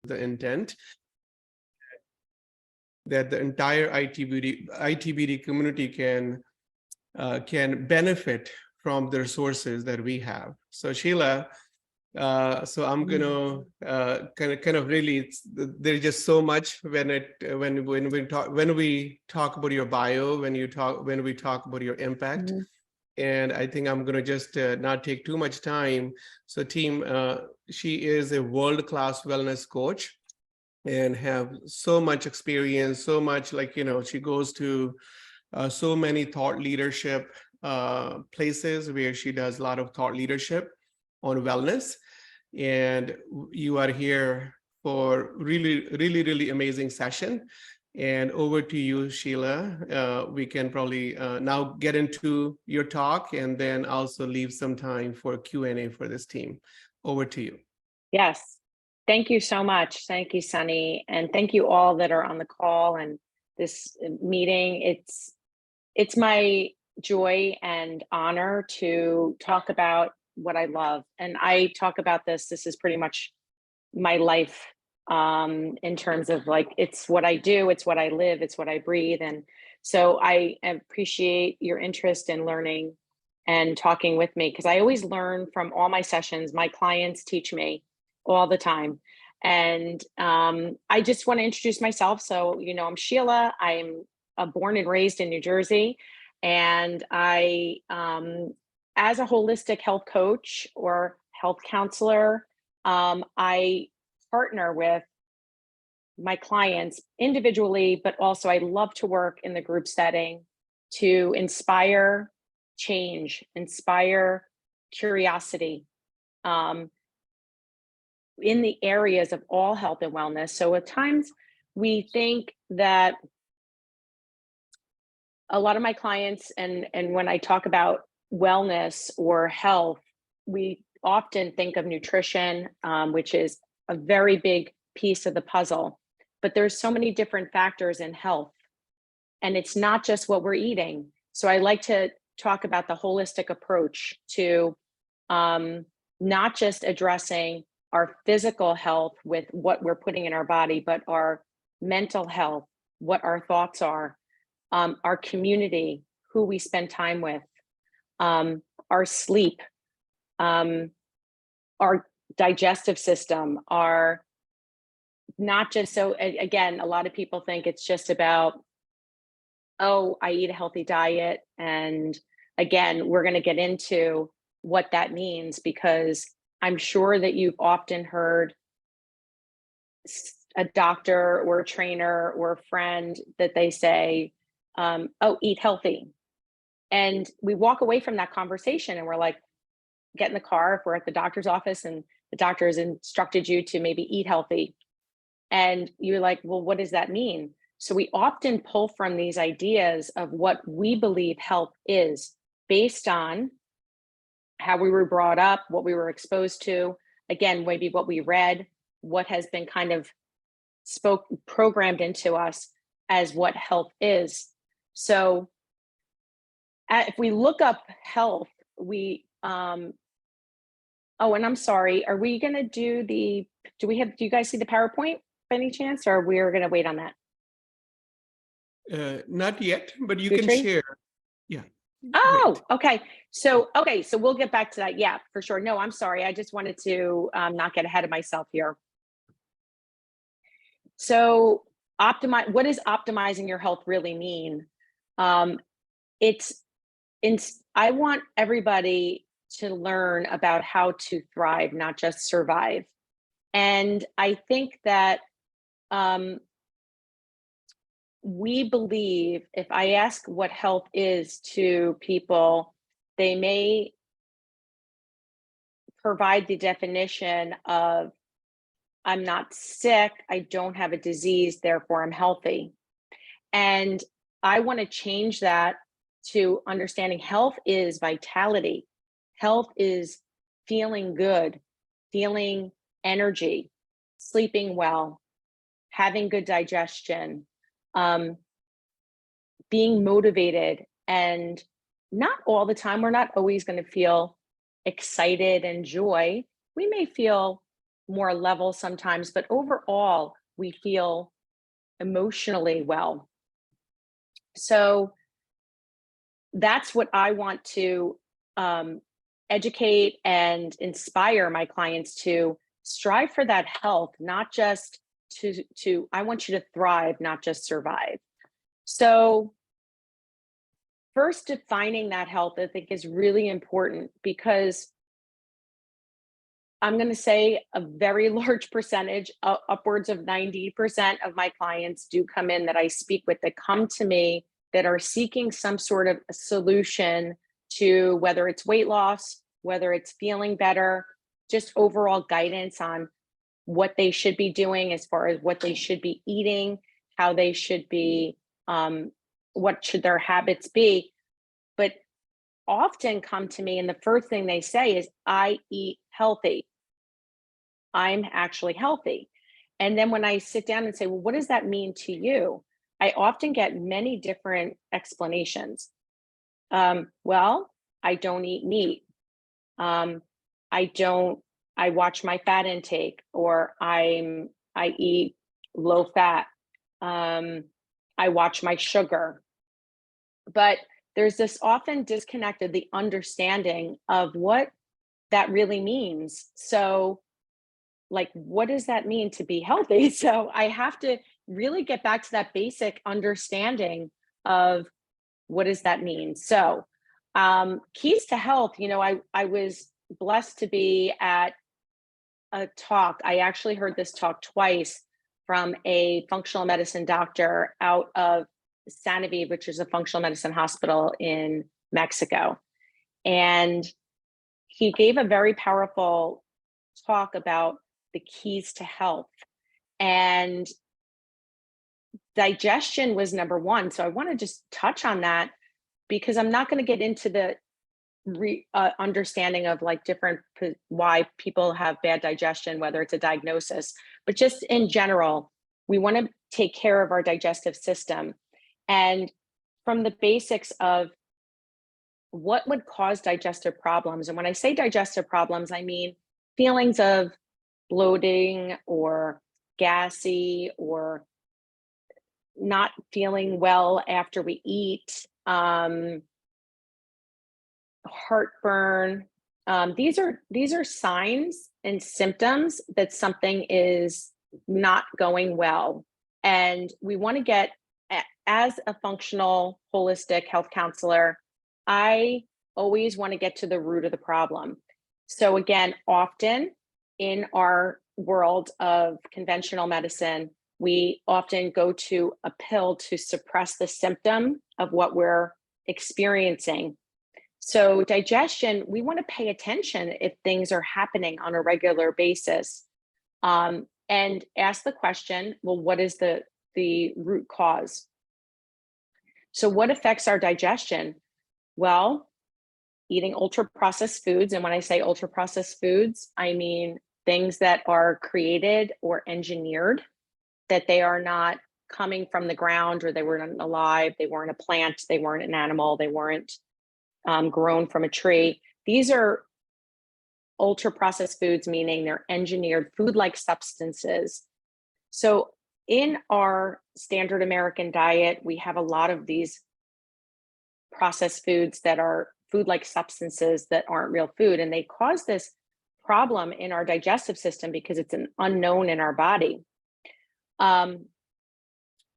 the intent that the entire ITBD community can benefit from the resources that we have. So Sheila, so I'm gonna kind of really, there's just so much when we talk about your bio, when we talk about your impact. And I think I'm gonna just not take too much time. So team, she is a world-class wellness coach and have so much experience, so much, like, she goes to so many thought leadership places where she does a lot of thought leadership on wellness. And you are here for really amazing session. And over to you, Sheila. We can probably now get into your talk and then also leave some time for Q&A for this team. Over to you. Yes. Thank you so much. Thank you, Sunny. And thank you all that are on the call and this meeting. It's my joy and honor to talk about what I love. And I talk about this is pretty much my life in terms of, like, it's what I do, it's what I live, it's what I breathe. And so I appreciate your interest in learning and talking with me, because I always learn from all my sessions. My clients teach me all the time. And I just want to introduce myself. So, I'm Sheila. I'm born and raised in New Jersey. And I, as a holistic health coach or health counselor, I partner with my clients individually, but also I love to work in the group setting to inspire change, inspire curiosity in the areas of all health and wellness. So at times we think that a lot of my clients, and when I talk about wellness or health, we often think of nutrition, which is a very big piece of the puzzle. But there's so many different factors in health, and it's not just what we're eating. So I like to talk about the holistic approach to not just addressing our physical health with what we're putting in our body, but our mental health, what our thoughts are, our community, who we spend time with, our sleep, our digestive system, our not just, so again, a lot of people think it's just about, oh, I eat a healthy diet. And again, we're going to get into what that means, because I'm sure that you've often heard a doctor or a trainer or a friend that they say, oh, eat healthy. And we walk away from that conversation and we're like, get in the car if we're at the doctor's office and the doctor has instructed you to maybe eat healthy. And you're like, well, what does that mean? So we often pull from these ideas of what we believe health is based on how we were brought up, what we were exposed to, again, maybe what we read, what has been kind of programmed into us as what health is. So if we look up health, we, oh, and I'm sorry, are we going to do do you guys see the PowerPoint by any chance, or we're going to wait on that? Not yet, but you can share. Yeah. Oh, great. Okay. So we'll get back to that. Yeah, for sure. No, I'm sorry. I just wanted to not get ahead of myself here. So what does optimizing your health really mean? I want everybody to learn about how to thrive, not just survive. And I think that we believe, if I ask what health is to people, they may provide the definition of, I'm not sick, I don't have a disease, therefore I'm healthy. And I want to change that to understanding health is vitality. Health is feeling good, feeling energy, sleeping well, having good digestion, being motivated. And not all the time, we're not always going to feel excited and joy. We may feel more level sometimes, but overall, we feel emotionally well. So that's what I want to educate and inspire my clients to strive for, that health, not just I want you to thrive, not just survive. So first, defining that health, I think, is really important, because I'm going to say a very large percentage, upwards of 90% of my clients do come in that I speak with, that come to me that are seeking some sort of a solution to, whether it's weight loss, whether it's feeling better, just overall guidance on what they should be doing as far as what they should be eating, how they should be, what should their habits be. But often come to me and the first thing they say is, I eat healthy. I'm actually healthy. And then when I sit down and say, well, what does that mean to you? I often get many different explanations. Well, I don't eat meat. I watch my fat intake, or I eat low fat. I watch my sugar. But there's this often disconnected, the understanding of what that really means. So, like, what does that mean to be healthy? So I have to really get back to that basic understanding of what does that mean. So keys to health, I was blessed to be at a talk. I actually heard this talk twice from a functional medicine doctor out of Sanofi, which is a functional medicine hospital in Mexico. And he gave a very powerful talk about the keys to health. And digestion was number one. So I want to just touch on that, because I'm not going to get into the understanding of like different why people have bad digestion, whether it's a diagnosis, but just in general, we want to take care of our digestive system. And from the basics of what would cause digestive problems. And when I say digestive problems, I mean feelings of bloating or gassy or not feeling well after we eat, heartburn. These are signs and symptoms that something is not going well. And we want to get, as a functional holistic health counselor, I always want to get to the root of the problem. So again, often in our world of conventional medicine, we often go to a pill to suppress the symptom of what we're experiencing. So digestion, we want to pay attention if things are happening on a regular basis, and ask the question, well, what is the root cause? So what affects our digestion? Well, eating ultra-processed foods. And when I say ultra-processed foods, I mean things that are created or engineered, that they are not coming from the ground, or they weren't alive, they weren't a plant, they weren't an animal, they weren't grown from a tree. These are ultra-processed foods, meaning they're engineered food-like substances. So in our standard American diet, we have a lot of these processed foods that are food-like substances that aren't real food, and they cause this problem in our digestive system because it's an unknown in our body.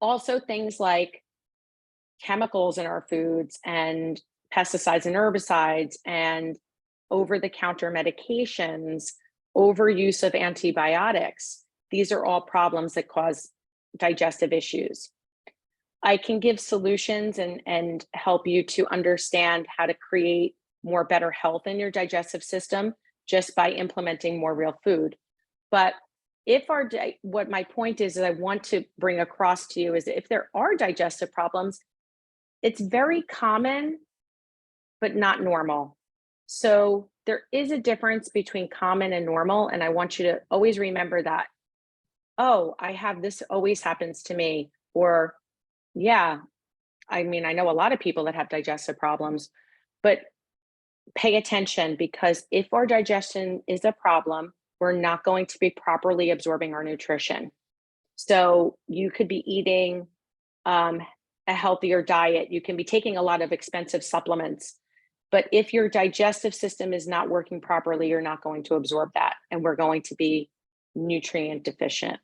Also, things like chemicals in our foods and pesticides and herbicides and over-the-counter medications, overuse of antibiotics. These are all problems that cause digestive issues. I can give solutions and help you to understand how to create more better health in your digestive system just by implementing more real food. But if what my point is I want to bring across to you is, if there are digestive problems, it's very common, but not normal. So there is a difference between common and normal. And I want you to always remember that. Oh, I have this, always happens to me. Or, yeah, I mean, I know a lot of people that have digestive problems, but pay attention, because if our digestion is a problem, we're not going to be properly absorbing our nutrition. So you could be eating a healthier diet. You can be taking a lot of expensive supplements. But if your digestive system is not working properly, you're not going to absorb that. And we're going to be nutrient deficient.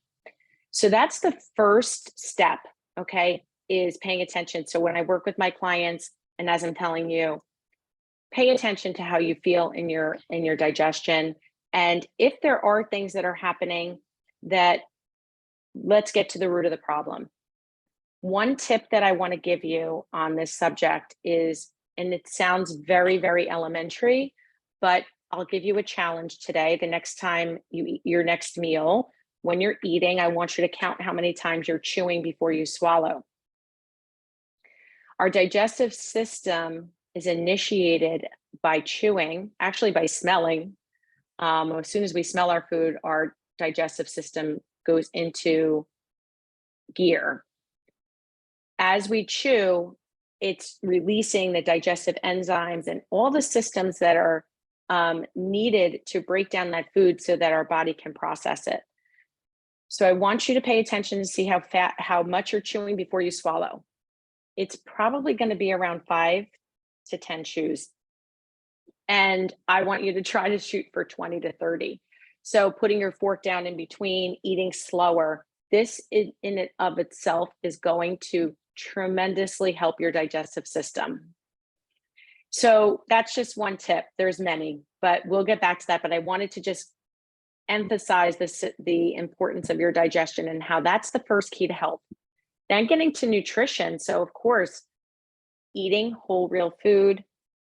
So that's the first step, okay, is paying attention. So when I work with my clients, and as I'm telling you, pay attention to how you feel in your digestion. And if there are things that are happening, that let's get to the root of the problem. One tip that I want to give you on this subject is, and it sounds very, very elementary, but I'll give you a challenge today. The next time you eat your next meal, when you're eating, I want you to count how many times you're chewing before you swallow. Our digestive system is initiated by chewing, actually by smelling. As soon as we smell our food, our digestive system goes into gear. As we chew, it's releasing the digestive enzymes and all the systems that are needed to break down that food so that our body can process it. So I want you to pay attention to see how much you're chewing before you swallow. It's probably going to be around 5 to 10 chews. And I want you to try to shoot for 20 to 30. So putting your fork down in between, eating slower, this in and of itself is going to tremendously help your digestive system. So that's just one tip. There's many, but we'll get back to that. But I wanted to just emphasize the importance of your digestion and how that's the first key to health. Then getting to nutrition. So of course, eating whole real food.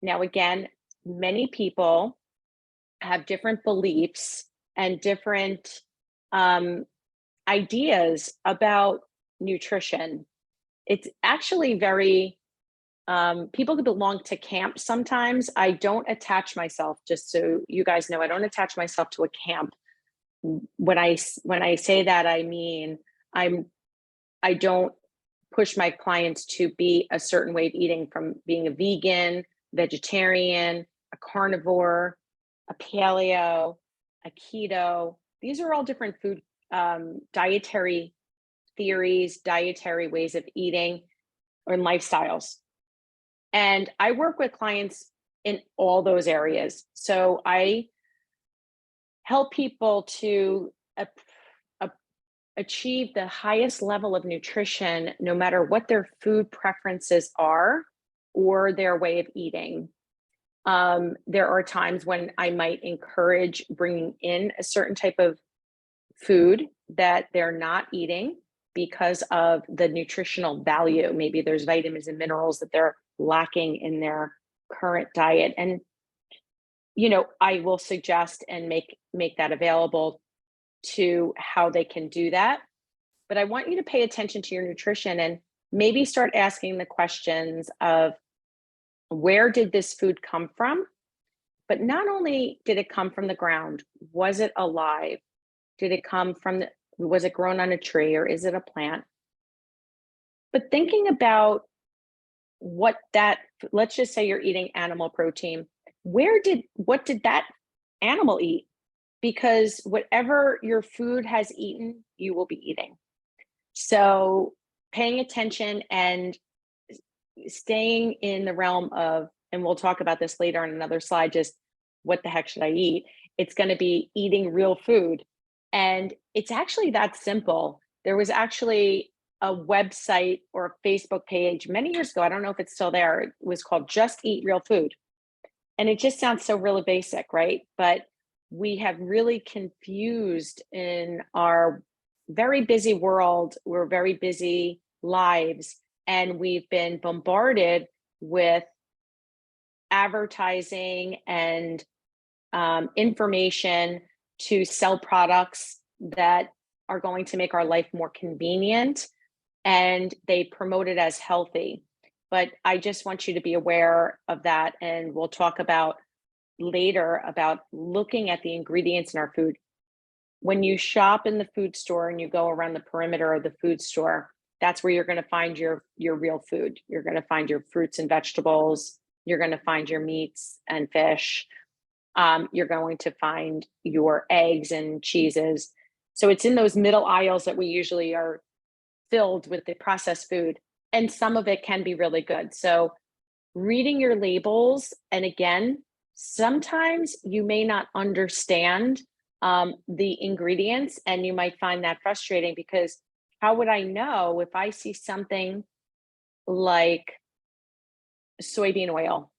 Now, again, many people have different beliefs and different ideas about nutrition. It's actually very, people who belong to camp sometimes. I don't attach myself, just so you guys know, I don't attach myself to a camp. When I say that, I mean, I don't push my clients to be a certain way of eating, from being a vegan, vegetarian, a carnivore, a paleo, a keto. These are all different food dietary theories, dietary ways of eating, or lifestyles. And I work with clients in all those areas. So I help people to achieve the highest level of nutrition, no matter what their food preferences are or their way of eating. There are times when I might encourage bringing in a certain type of food that they're not eating because of the nutritional value. Maybe there's vitamins and minerals that they're lacking in their current diet. And, I will suggest and make that available to how they can do that. But I want you to pay attention to your nutrition and maybe start asking the questions of, where did this food come from? But not only did it come from the ground, was it alive? Did it come from was it grown on a tree, or is it a plant? But thinking about let's just say you're eating animal protein. What did that animal eat? Because whatever your food has eaten, you will be eating. So paying attention and staying in the realm of, and we'll talk about this later on another slide, just what the heck should I eat? It's going to be eating real food. And it's actually that simple. There was actually a website or a Facebook page many years ago. I don't know if it's still there. It was called Just Eat Real Food. And it just sounds so really basic, right? But we have really confused in our very busy world. We're very busy lives, and we've been bombarded with advertising and information to sell products that are going to make our life more convenient, and they promote it as healthy. But I just want you to be aware of that, and we'll talk about later about looking at the ingredients in our food. When you shop in the food store and you go around the perimeter of the food store, that's where you're going to find your real food. You're going to find your fruits and vegetables. You're going to find your meats and fish. You're going to find your eggs and cheeses. So it's in those middle aisles that we usually are filled with the processed food. And some of it can be really good. So reading your labels, and again, sometimes you may not understand the ingredients, and you might find that frustrating, because how would I know if I see something like soybean oil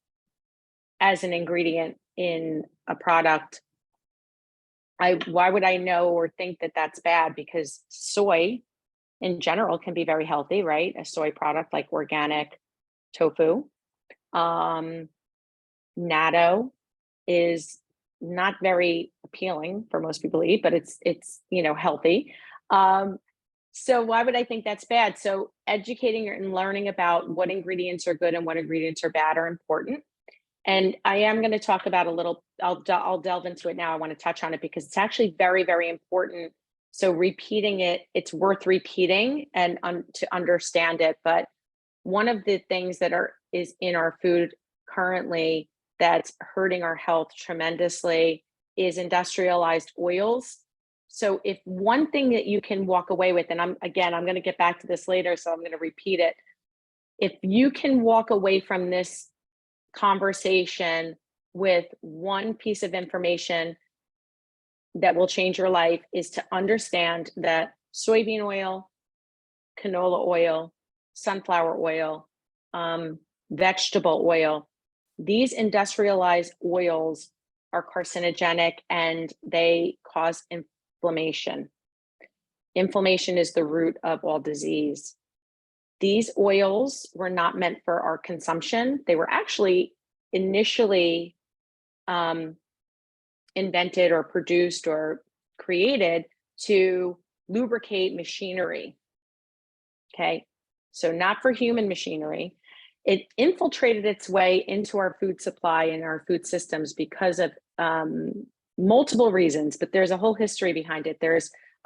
as an ingredient in a product? Why would I know or think that that's bad? Because soy in general can be very healthy, right? A soy product like organic tofu. Natto is not very appealing for most people to eat, but it's healthy. So why would I think that's bad? So educating and learning about what ingredients are good and what ingredients are bad are important. And I am going to talk about a little, I'll delve into it now. I want to touch on it because it's actually very, very important. So repeating it, it's worth repeating and to understand it. But one of the things that is in our food currently that's hurting our health tremendously is industrialized oils. So if one thing that you can walk away with, and I'm going to get back to this later, so I'm going to repeat it. If you can walk away from this conversation with one piece of information that will change your life, is to understand that soybean oil, canola oil, sunflower oil, vegetable oil, these industrialized oils are carcinogenic and they cause inflammation. Inflammation is the root of all disease. These oils were not meant for our consumption. They were actually initially invented or produced or created to lubricate machinery. Okay, so not for human machinery. It infiltrated its way into our food supply and our food systems because of multiple reasons, but there's a whole history behind it.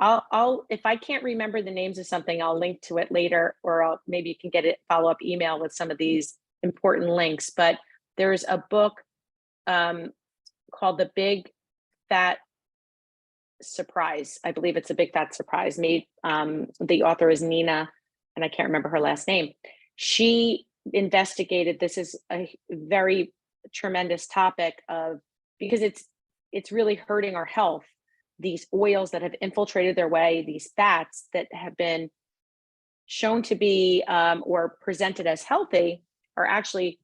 I'll if I can't remember the names of something, I'll link to it later, or maybe you can get a follow-up email with some of these important links. But there's a book called The Big Fat Surprise. I believe it's A Big Fat Surprise. The author is Nina, and I can't remember her last name. She investigated, this is a very tremendous topic because it's really hurting our health. These oils that have infiltrated their way, these fats that have been shown to be or presented as healthy, are actually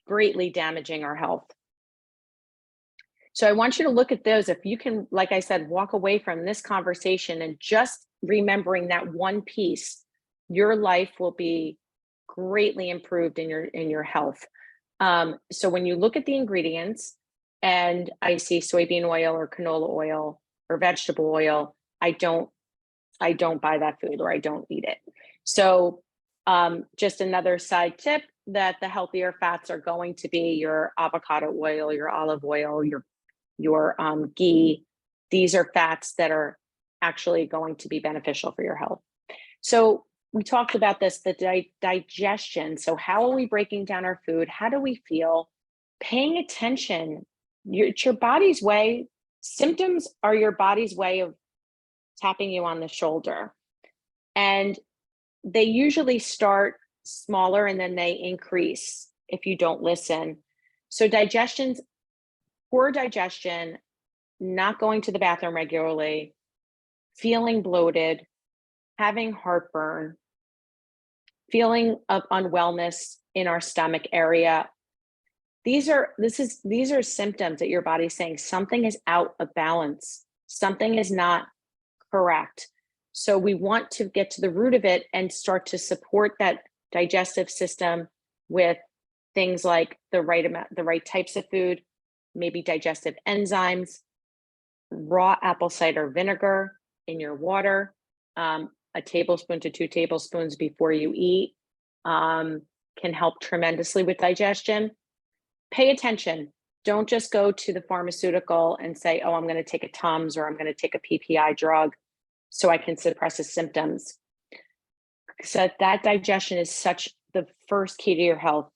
greatly damaging our health. So I want you to look at those. If you can, like I said, walk away from this conversation and just remembering that one piece, your life will be greatly improved in your health. So when you look at the ingredients and I see soybean oil or canola oil or vegetable oil, I don't buy that food, or I don't eat it. So just another side tip, that the healthier fats are going to be your avocado oil, your olive oil, your ghee. These are fats that are actually going to be beneficial for your health. So we talked about this, the digestion. So how are we breaking down our food? How do we feel? Paying attention. It's your body's way. Symptoms are your body's way of tapping you on the shoulder. And they usually start smaller and then they increase if you don't listen. So poor digestion, not going to the bathroom regularly, feeling bloated, having heartburn, feeling of unwellness in our stomach area. These are symptoms that your body's saying something is out of balance. Something is not correct. So we want to get to the root of it and start to support that digestive system with things like the right types of food, maybe digestive enzymes, raw apple cider vinegar in your water, a tablespoon to 2 tablespoons before you eat, can help tremendously with digestion. Pay attention. Don't just go to the pharmaceutical and say, oh, I'm going to take a Tums or I'm going to take a PPI drug so I can suppress the symptoms. So that digestion is the first key to your health.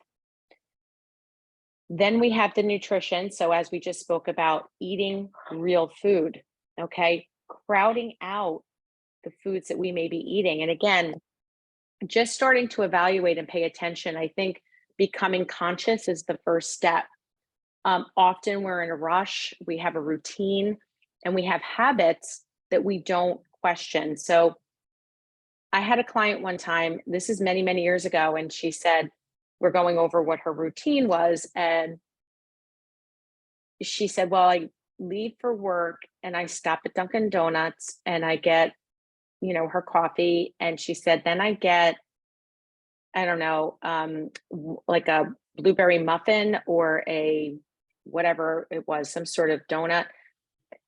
Then we have the nutrition. So as we just spoke about, eating real food, okay? Crowding out the foods that we may be eating. And again, just starting to evaluate and pay attention. I think becoming conscious is the first step. Often we're in a rush, we have a routine, and we have habits that we don't question. So I had a client one time, this is many, many years ago, and she said, we're going over what her routine was. And she said, well, I leave for work and I stop at Dunkin' Donuts and I get, her coffee. And she said, then I get, I don't know, like a blueberry muffin or a whatever it was, some sort of donut.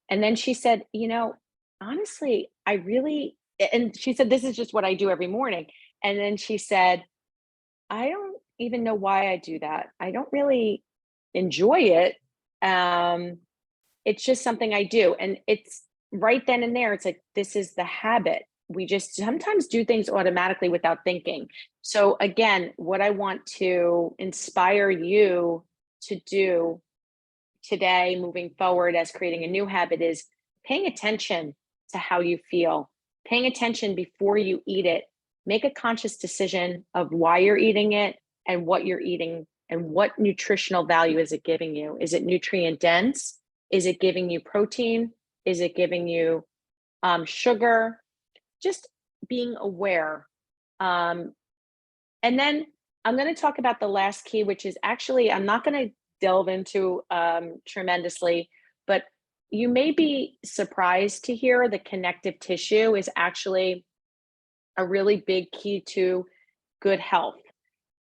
And then she said, honestly, and she said, this is just what I do every morning. And then she said, I don't even know why I do that. I don't really enjoy it. It's just something I do. And it's right then and there. It's like, this is the habit. We just sometimes do things automatically without thinking. So again, what I want to inspire you to do today, moving forward as creating a new habit, is paying attention to how you feel, paying attention before you eat it. Make a conscious decision of why you're eating it and what you're eating and what nutritional value is it giving you. Is it nutrient dense? Is it giving you protein? Is it giving you sugar? Just being aware. And then I'm going to talk about the last key, which is actually, I'm not going to delve into tremendously, but you may be surprised to hear the connective tissue is actually a really big key to good health.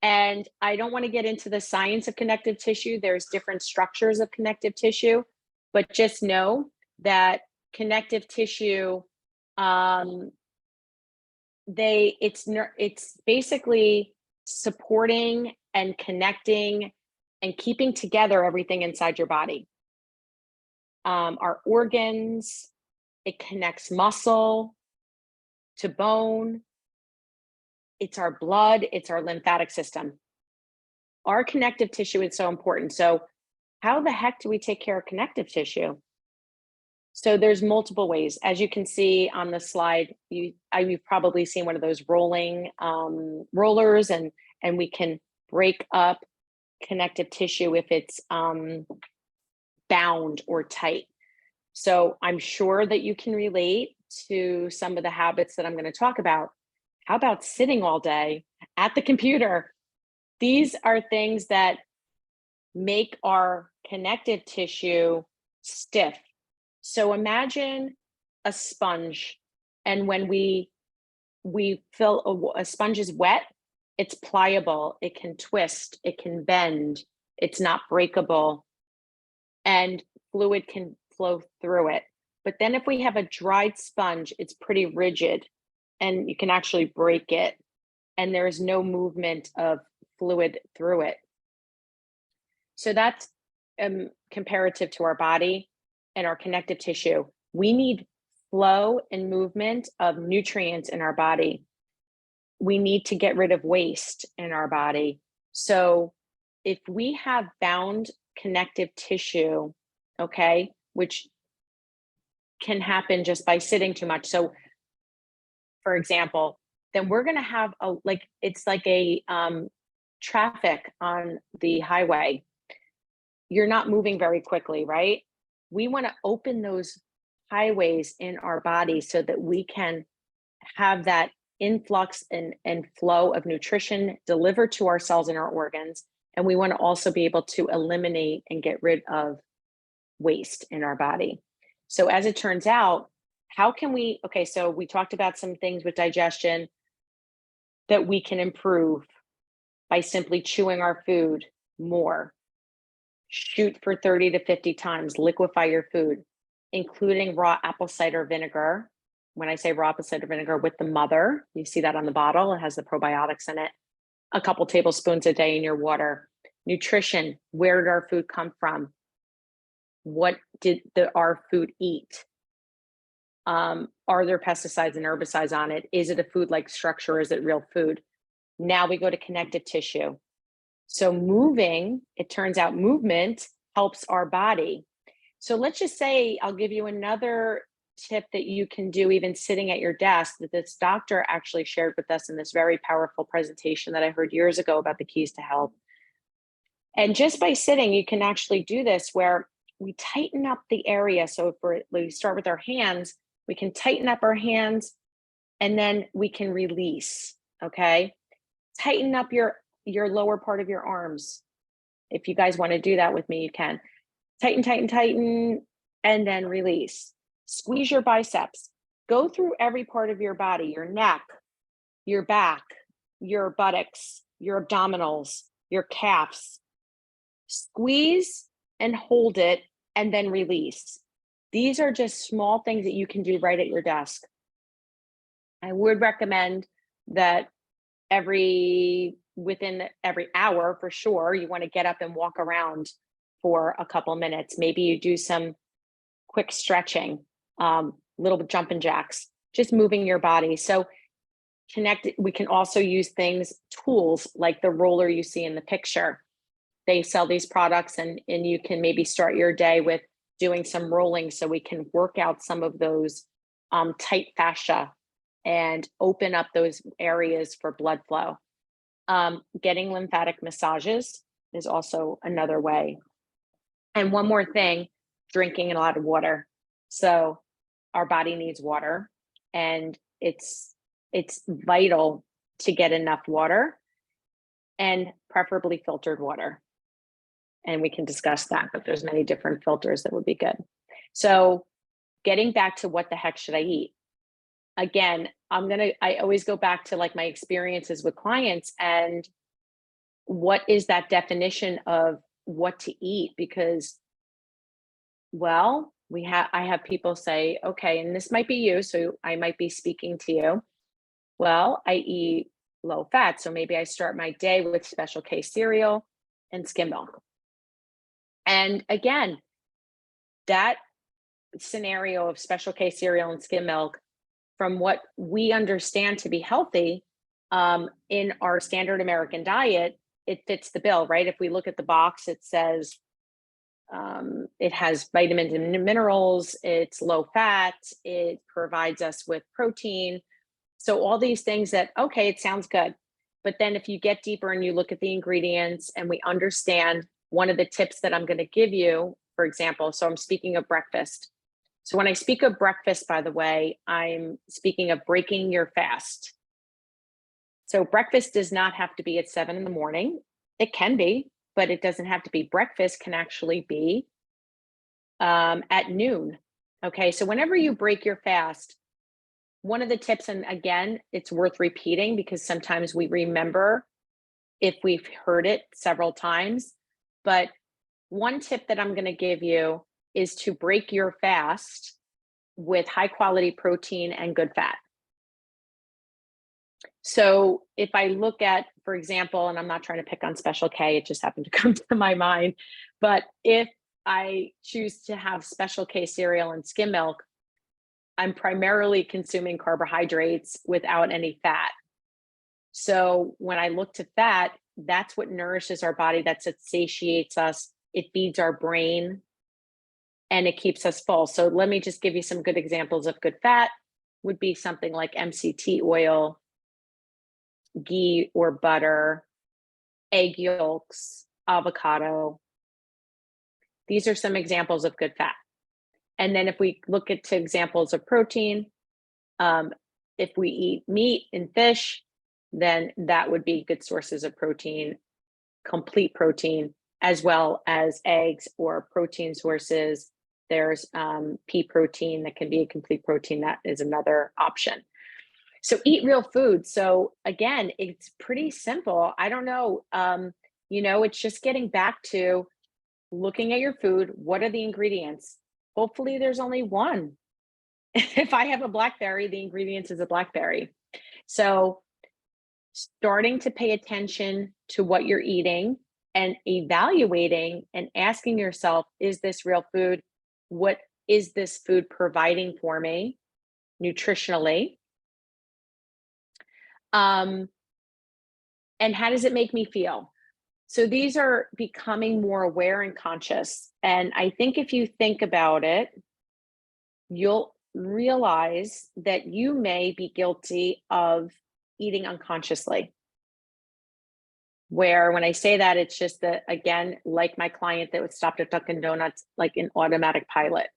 And I don't want to get into the science of connective tissue. There's different structures of connective tissue, but just know that connective tissue, it's basically supporting and connecting and keeping together everything inside your body. Our organs, it connects muscle to bone. It's our blood, it's our lymphatic system. Our connective tissue is so important. So how the heck do we take care of connective tissue? So there's multiple ways. As you can see on the slide, you've probably seen one of those rolling rollers, and we can break up connective tissue if it's bound or tight. So I'm sure that you can relate to some of the habits that I'm going to talk about. How about sitting all day at the computer? These are things that make our connective tissue stiff. So imagine a sponge, and when we fill a sponge is wet, it's pliable, it can twist, it can bend, it's not breakable, and fluid can flow through it. But then if we have a dried sponge, it's pretty rigid and you can actually break it, and there is no movement of fluid through it. So that's comparative to our body and our connective tissue. We need flow and movement of nutrients in our body. We need to get rid of waste in our body. So if we have bound connective tissue, okay, which can happen just by sitting too much. So for example, then we're going to have it's like a traffic on the highway. You're not moving very quickly, right? We want to open those highways in our body so that we can have that influx and flow of nutrition delivered to our cells and our organs. And we want to also be able to eliminate and get rid of waste in our body. So as it turns out, how can we, so we talked about some things with digestion that we can improve by simply chewing our food more. Shoot for 30 to 50 times, liquefy your food, including raw apple cider vinegar. When I say raw apple cider vinegar with the mother, you see that on the bottle, it has the probiotics in it. A couple tablespoons a day in your water. Nutrition, where did our food come from? What did our food eat? Are there pesticides and herbicides on it? Is it a food-like structure? Is it real food? Now we go to connective tissue. So moving, it turns out movement helps our body. So let's just say, I'll give you another tip that you can do even sitting at your desk that this doctor actually shared with us in this very powerful presentation that I heard years ago about the keys to health. And just by sitting, you can actually do this where we tighten up the area. So if we start with our hands, we can tighten up our hands and then we can release, okay? Tighten up your lower part of your arms. If you guys want to do that with me, you can. Tighten, tighten, tighten, and then release. Squeeze your biceps. Go through every part of your body, your neck, your back, your buttocks, your abdominals, your calves. Squeeze and hold it and then release. These are just small things that you can do right at your desk. I would recommend that within every hour for sure, you want to get up and walk around for a couple minutes. Maybe you do some quick stretching, little jumping jacks, just moving your body. So we can also use tools like the roller you see in the picture. They sell these products and you can maybe start your day with doing some rolling so we can work out some of those tight fascia and open up those areas for blood flow. Getting lymphatic massages is also another way. And one more thing, drinking a lot of water. So our body needs water, and it's vital to get enough water, and preferably filtered water. And we can discuss that, but there's many different filters that would be good. So getting back to what the heck should I eat? Again, I always go back to like my experiences with clients and what is that definition of what to eat? Because, well, I have people say, okay, and this might be you, so I might be speaking to you. Well, I eat low fat, so maybe I start my day with Special K cereal and skim milk. And again, that scenario of Special K cereal and skim milk, from what we understand to be healthy in our standard American diet, it fits the bill, right? If we look at the box, it says it has vitamins and minerals, it's low fat, it provides us with protein. So all these things that, okay, it sounds good. But then if you get deeper and you look at the ingredients and we understand one of the tips that I'm going to give you, for example, so I'm speaking of breakfast. So when I speak of breakfast, by the way, I'm speaking of breaking your fast. So breakfast does not have to be at 7 a.m. It can be, but it doesn't have to be. Breakfast can actually be at noon. Okay, so whenever you break your fast, one of the tips, and again, it's worth repeating because sometimes we remember if we've heard it several times, but one tip that I'm going to give you is to break your fast with high quality protein and good fat. So if I look at, for example, and I'm not trying to pick on Special K, it just happened to come to my mind, but if I choose to have Special K cereal and skim milk, I'm primarily consuming carbohydrates without any fat. So when I look to fat, that's what nourishes our body, that's what satiates us, it feeds our brain, and it keeps us full. So let me just give you some good examples of good fat. Would be something like MCT oil, ghee or butter, egg yolks, avocado. These are some examples of good fat. And then if we look at examples of protein, if we eat meat and fish, then that would be good sources of protein, complete protein, as well as eggs or protein sources. There's pea protein that can be a complete protein. That is another option. So eat real food. So again, it's pretty simple. I don't know, it's just getting back to looking at your food. What are the ingredients? Hopefully there's only one. If I have a blackberry, the ingredients is a blackberry. So starting to pay attention to what you're eating and evaluating and asking yourself, is this real food? What is this food providing for me nutritionally? And how does it make me feel? So these are becoming more aware and conscious. And I think if you think about it, you'll realize that you may be guilty of eating unconsciously. Where when I say that, it's just that, again, like my client that was stopped at Dunkin' Donuts, like an automatic pilot.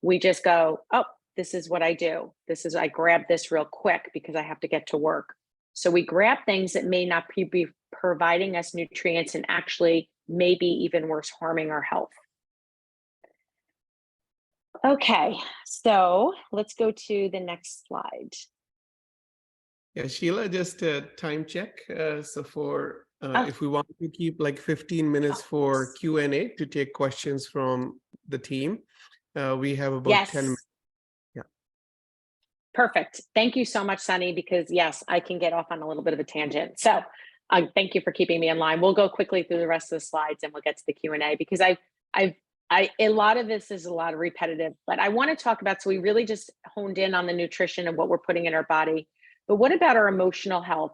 We just go, oh, this is what I do. I grab this real quick because I have to get to work. So we grab things that may not be providing us nutrients and actually maybe even worse, harming our health. Okay, so let's go to the next slide. Yeah, Sheila, just a time check. So for if we want to keep like 15 minutes for Q&A to take questions from the team, we have about 10 minutes. Yeah. Perfect. Thank you so much, Sunny, because yes, I can get off on a little bit of a tangent. So thank you for keeping me in line. We'll go quickly through the rest of the slides and we'll get to the Q&A because a lot of this is a lot of repetitive, but I want to talk about, so we really just honed in on the nutrition and what we're putting in our body. But what about our emotional health?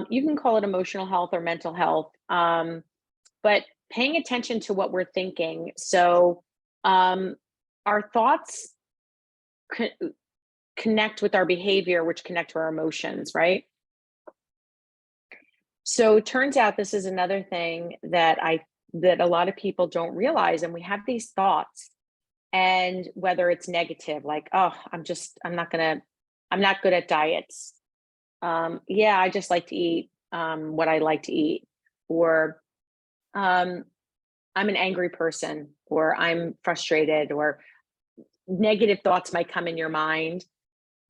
You can call it emotional health or mental health, but paying attention to what we're thinking. So our thoughts connect with our behavior, which connect to our emotions, right? So it turns out this is another thing that a lot of people don't realize, and we have these thoughts, and whether it's negative, like, oh, I'm not good at diets. Yeah, I just like to eat what I like to eat, or I'm an angry person, or I'm frustrated, or negative thoughts might come in your mind.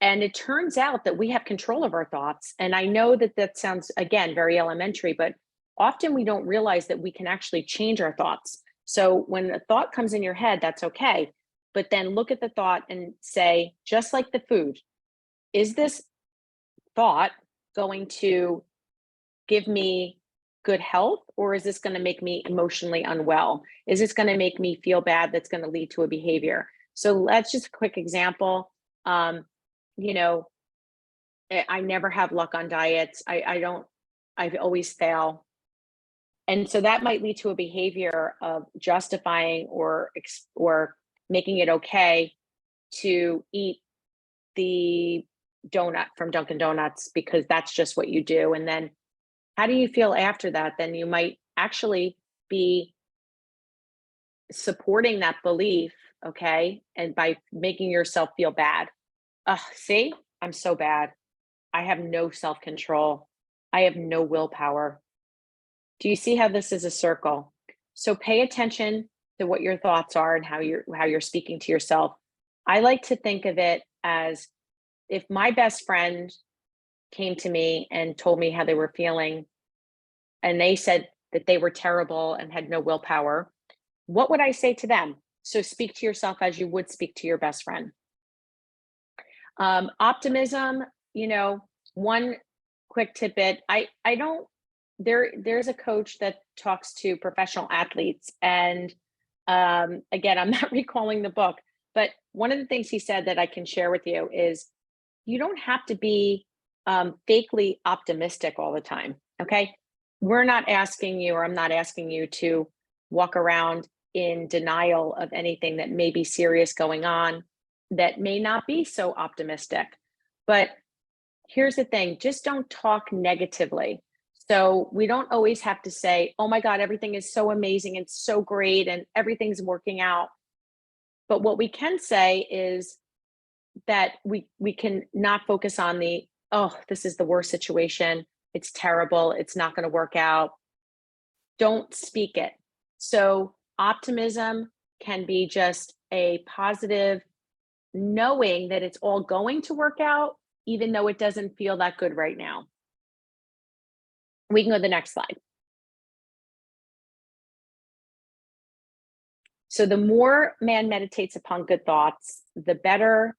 And it turns out that we have control of our thoughts. And I know that sounds, again, very elementary, but often we don't realize that we can actually change our thoughts. So when a thought comes in your head, that's okay. But then look at the thought and say, just like the food, is this thought going to give me good health, or is this going to make me emotionally unwell? Is this going to make me feel bad? That's going to lead to a behavior. So that's just a quick example. I never have luck on diets. I always fail. And so that might lead to a behavior of justifying or making it okay to eat the donut from Dunkin' Donuts because that's just what you do. And then how do you feel after that? Then you might actually be supporting that belief, okay? And by making yourself feel bad. See, I'm so bad. I have no self-control. I have no willpower. Do you see how this is a circle? So pay attention to what your thoughts are and how you're speaking to yourself. I like to think of it as if my best friend came to me and told me how they were feeling, and they said that they were terrible and had no willpower, what would I say to them? So speak to yourself as you would speak to your best friend. Optimism, one quick tidbit. There's a coach that talks to professional athletes. And again, I'm not recalling the book, but one of the things he said that I can share with you is you don't have to be fakely optimistic all the time. Okay. We're not asking you, or I'm not asking you to walk around in denial of anything that may be serious going on, that may not be so optimistic. But here's the thing, just don't talk negatively. So we don't always have to say, oh my God, everything is so amazing and so great and everything's working out. But what we can say is that we can not focus on this is the worst situation. It's terrible. It's not going to work out. Don't speak it. So optimism can be just a positive knowing that it's all going to work out, even though it doesn't feel that good right now. We can go to the next slide. So the more man meditates upon good thoughts, the better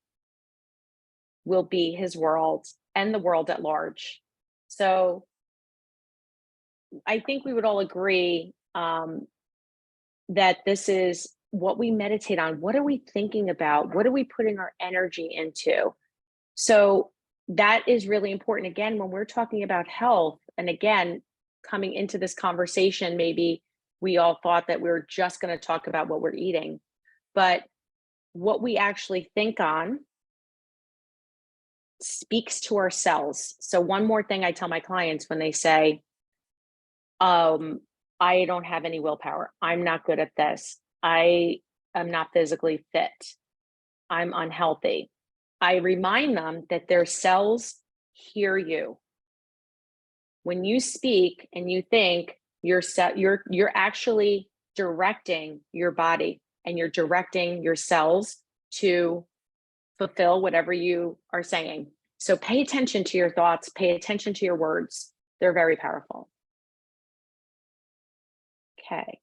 will be his world and the world at large. So I think we would all agree that this is what we meditate on. What are we thinking about? What are we putting our energy into? So that is really important. Again, when we're talking about health, and again, coming into this conversation, maybe we all thought that we were just going to talk about what we're eating, but what we actually think on speaks to our cells. So one more thing I tell my clients when they say, I don't have any willpower, I'm not good at this, I am not physically fit, I'm unhealthy, I remind them that their cells hear you. When you speak and you think, you're actually directing your body and you're directing your cells to fulfill whatever you are saying. So pay attention to your thoughts, pay attention to your words. They're very powerful. Okay,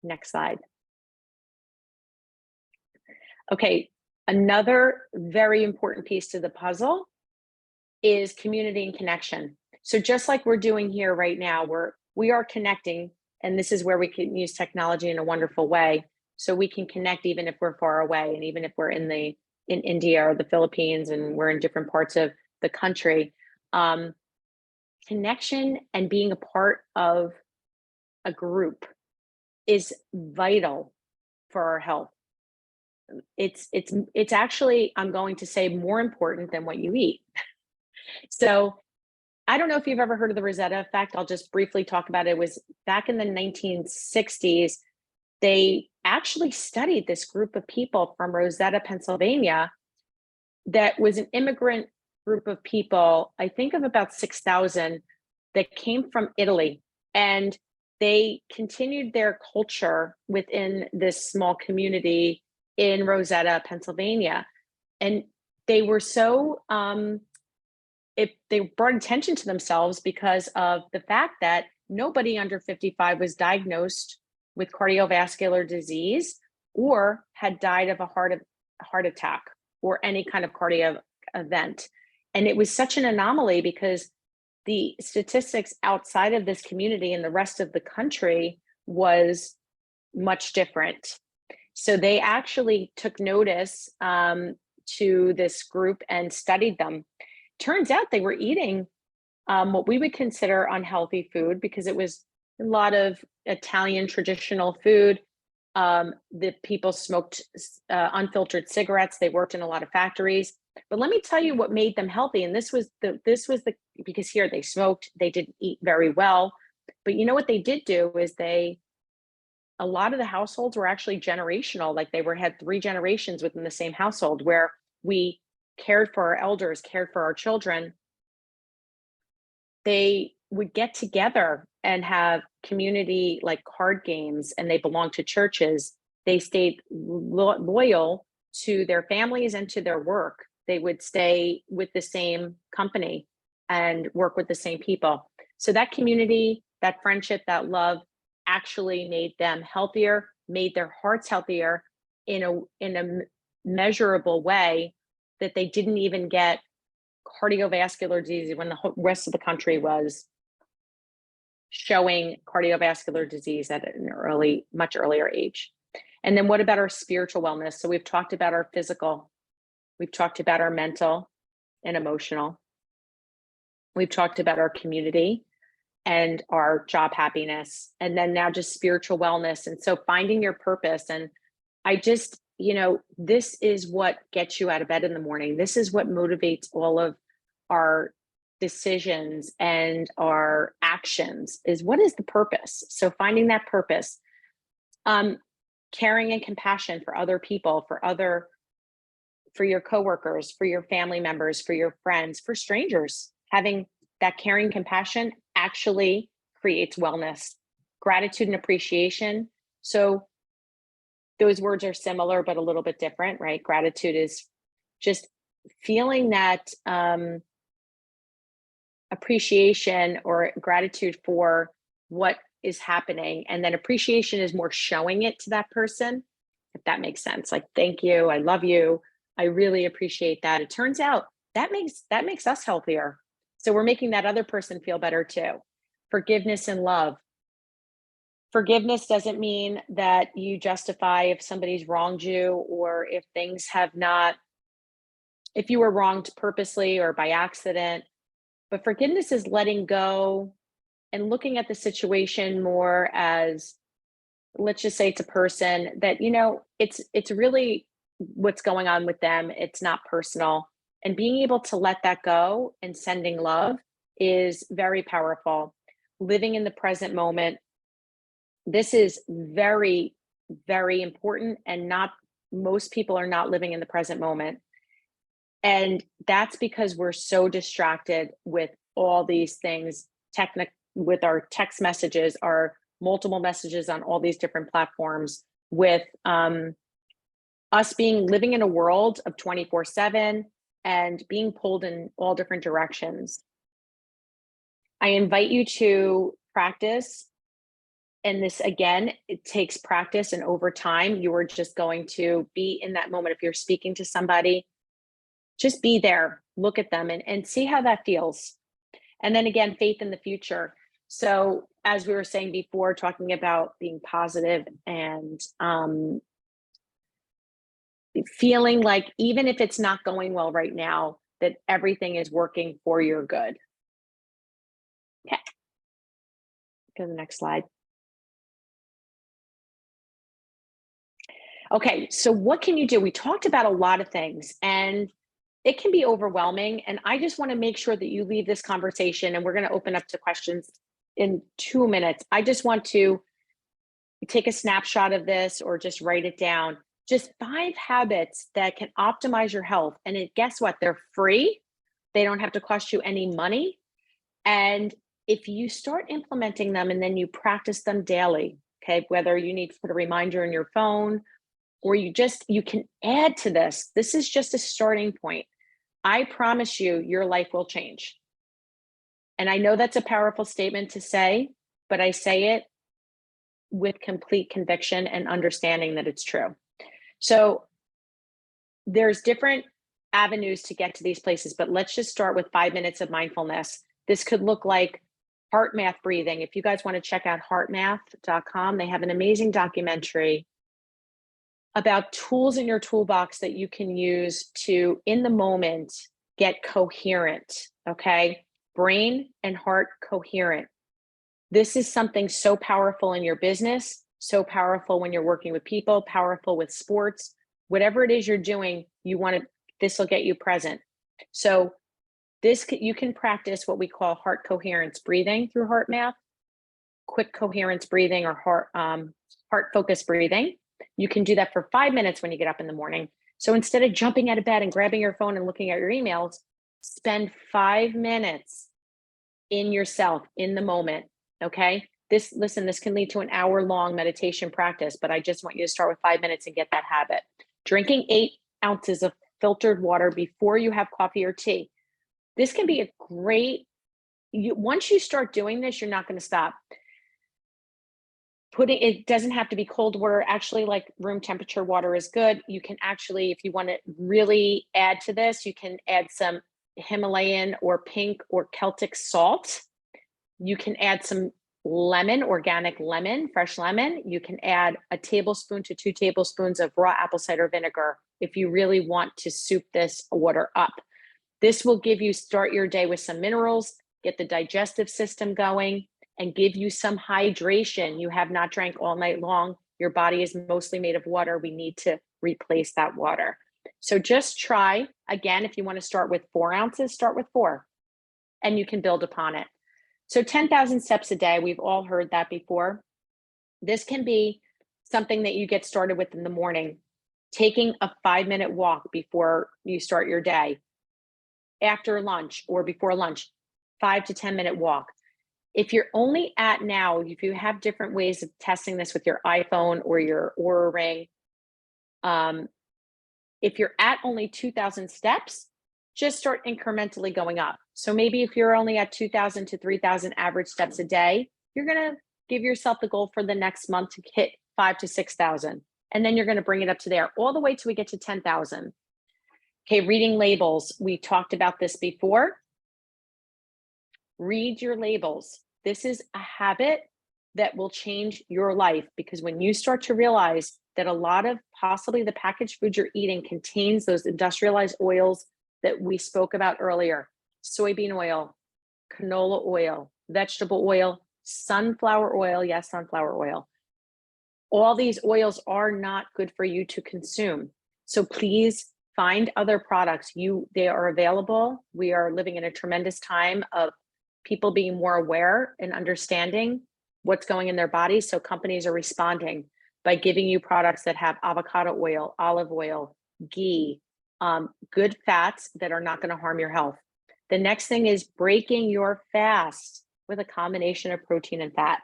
next slide. Okay, another very important piece to the puzzle is community and connection. So just like we're doing here right now, we are connecting, and this is where we can use technology in a wonderful way. So we can connect even if we're far away, and even if we're in India or the Philippines and we're in different parts of the country. Connection and being a part of a group is vital for our health. It's actually, I'm going to say, more important than what you eat. So I don't know if you've ever heard of the Rosetta effect. I'll just briefly talk about it. It was back in the 1960s. They actually studied this group of people from Rosetta, Pennsylvania, that was an immigrant group of people, I think of about 6,000, that came from Italy. And they continued their culture within this small community in Rosetta, Pennsylvania. And they were so, they brought attention to themselves because of the fact that nobody under 55 was diagnosed with cardiovascular disease or had died of a heart attack or any kind of cardiac event. And it was such an anomaly because the statistics outside of this community and the rest of the country was much different. So they actually took notice to this group and studied them. Turns out they were eating what we would consider unhealthy food because it was a lot of Italian traditional food. The people smoked unfiltered cigarettes. They worked in a lot of factories. But let me tell you what made them healthy. And this was because here they smoked, they didn't eat very well. But you know what they did do is a lot of the households were actually generational. Like they had 3 generations within the same household where we cared for our elders, cared for our children. They would get together and have community like card games, and they belonged to churches. They stayed loyal to their families and to their work. They would stay with the same company and work with the same people. So that community, that friendship, that love actually made them healthier, made their hearts healthier in a measurable way that they didn't even get cardiovascular disease when the rest of the country was showing cardiovascular disease at an much earlier age. And then what about our spiritual wellness? So we've talked about our physical, we've talked about our mental and emotional. We've talked about our community and our job happiness, and then now just spiritual wellness. And so finding your purpose. And I just, this is what gets you out of bed in the morning. This is what motivates all of our decisions and our actions, is what is the purpose? So finding that purpose, caring and compassion for other people, for your coworkers, for your family members, for your friends, for strangers. Having that caring compassion actually creates wellness. Gratitude and appreciation. So those words are similar, but a little bit different, right? Gratitude is just feeling that appreciation or gratitude for what is happening. And then appreciation is more showing it to that person, if that makes sense. Like, thank you, I love you, I really appreciate that. It turns out that makes us healthier. So we're making that other person feel better too. Forgiveness and love. Forgiveness doesn't mean that you justify if somebody's wronged you or if things have not, if you were wronged purposely or by accident. But forgiveness is letting go and looking at the situation more as, let's just say it's a person that, it's really what's going on with them. It's not personal. And being able to let that go and sending love is very powerful. Living in the present moment. This is very, very important, and not most people are not living in the present moment. And that's because we're so distracted with all these things, with our text messages, our multiple messages on all these different platforms, with us living in a world of 24/7 and being pulled in all different directions. I invite you to practice. And this, again, it takes practice, and over time, you are just going to be in that moment. If you're speaking to somebody, just be there, look at them, and see how that feels. And then again, faith in the future. So as we were saying before, talking about being positive and feeling like even if it's not going well right now, that everything is working for your good. Okay. Go to the next slide. Okay, so what can you do? We talked about a lot of things, and it can be overwhelming. And I just want to make sure that you leave this conversation, and we're going to open up to questions in 2 minutes. I just want to take a snapshot of this or just write it down. Just 5 habits that can optimize your health. And guess what? They're free. They don't have to cost you any money. And if you start implementing them and then you practice them daily, okay, whether you need to put a reminder in your phone, or you can add to this. This is just a starting point. I promise you, your life will change. And I know that's a powerful statement to say, but I say it with complete conviction and understanding that it's true. So there's different avenues to get to these places, but let's just start with 5 minutes of mindfulness. This could look like heart math breathing. If you guys want to check out heartmath.com, they have an amazing documentary about tools in your toolbox that you can use to, in the moment, get coherent, okay? Brain and heart coherent. This is something so powerful in your business, so powerful when you're working with people, powerful with sports, whatever it is you're doing, this will get you present. So you can practice what we call heart coherence breathing through heart math, quick coherence breathing, or heart focus breathing. You can do that for 5 minutes when you get up in the morning. So instead of jumping out of bed and grabbing your phone and looking at your emails, spend 5 minutes in yourself, in the moment, okay? This can lead to an hour-long meditation practice, but I just want you to start with 5 minutes and get that habit. Drinking 8 ounces of filtered water before you have coffee or tea. This can be once you start doing this, you're not going to stop. It doesn't have to be cold water. Actually, like room temperature water is good. You can actually, if you want to really add to this, you can add some Himalayan or pink or Celtic salt. You can add some lemon, organic lemon, fresh lemon. You can add a tablespoon to 2 tablespoons of raw apple cider vinegar if you really want to soup this water up. This will start your day with some minerals, get the digestive system going, and give you some hydration. You have not drank all night long. Your body is mostly made of water. We need to replace that water. So just try, again, if you want to start with 4 ounces, start with 4, and you can build upon it. So 10,000 steps a day, we've all heard that before. This can be something that you get started with in the morning, taking a 5-minute walk before you start your day, after lunch or before lunch, 5 to 10-minute walk. If you're only if you have different ways of testing this with your iPhone or your Oura Ring, if you're at only 2,000 steps, just start incrementally going up. So maybe if you're only at 2,000 to 3,000 average steps a day, you're going to give yourself the goal for the next month to hit 5,000 to 6,000. And then you're going to bring it up to there all the way till we get to 10,000. Okay, reading labels. We talked about this before. Read your labels. This is a habit that will change your life, because when you start to realize that a lot of possibly the packaged food you're eating contains those industrialized oils that we spoke about earlier, soybean oil, canola oil, vegetable oil, sunflower oil. Yes, sunflower oil. All these oils are not good for you to consume. So please find other products. They are available. We are living in a tremendous time of people being more aware and understanding what's going in their bodies. So companies are responding by giving you products that have avocado oil, olive oil, ghee, good fats that are not going to harm your health. The next thing is breaking your fast with a combination of protein and fat.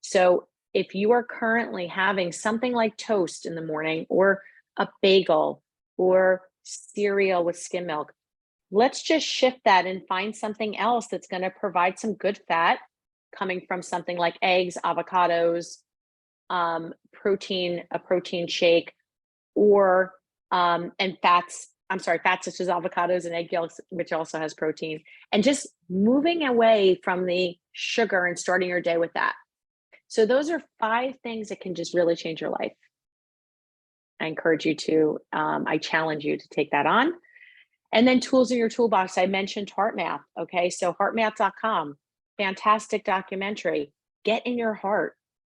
So if you are currently having something like toast in the morning or a bagel or cereal with skim milk, let's just shift that and find something else that's going to provide some good fat coming from something like eggs, avocados, a protein shake, or and fats such as avocados and egg yolks, which also has protein, and just moving away from the sugar and starting your day with that. So those are 5 things that can just really change your life. I challenge you to take that on. And then tools in your toolbox. I mentioned HeartMath. Okay, so heartmath.com, fantastic documentary. Get in your heart.